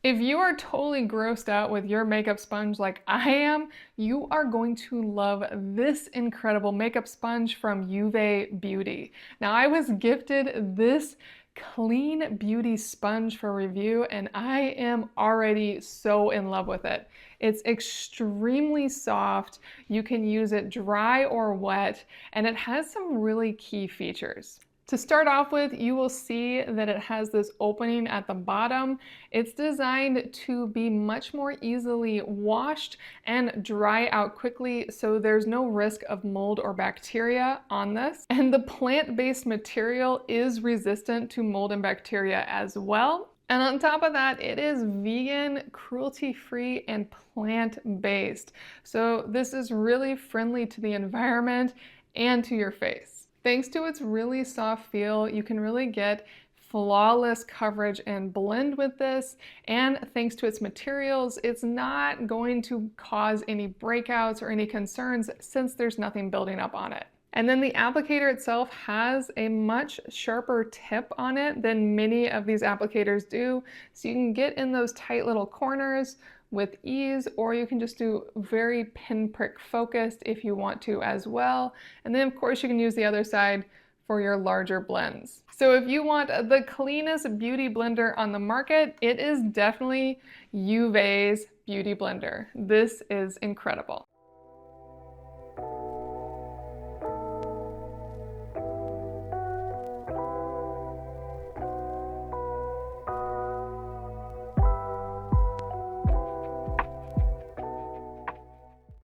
If you are totally grossed out with your makeup sponge like I am, you are going to love this incredible makeup sponge from Juve Beauty. Now, I was gifted this clean beauty sponge for review, and I am already so in love with it. It's extremely soft. You can use it dry or wet, and it has some really key features. To start off with, you will see that it has this opening at the bottom. It's designed to be much more easily washed and dry out quickly, so there's no risk of mold or bacteria on this. And the plant-based material is resistant to mold and bacteria as well. And on top of that, it is vegan, cruelty-free, and plant-based. So this is really friendly to the environment and to your face. Thanks to its really soft feel, you can really get flawless coverage and blend with this. And thanks to its materials, it's not going to cause any breakouts or any concerns since there's nothing building up on it. And then the applicator itself has a much sharper tip on it than many of these applicators do. So you can get in those tight little corners with ease, or you can just do very pinprick focused if you want to as well. And then of course you can use the other side for your larger blends. So if you want the cleanest beauty blender on the market, it is definitely Juve's Beauty Blender. This is incredible.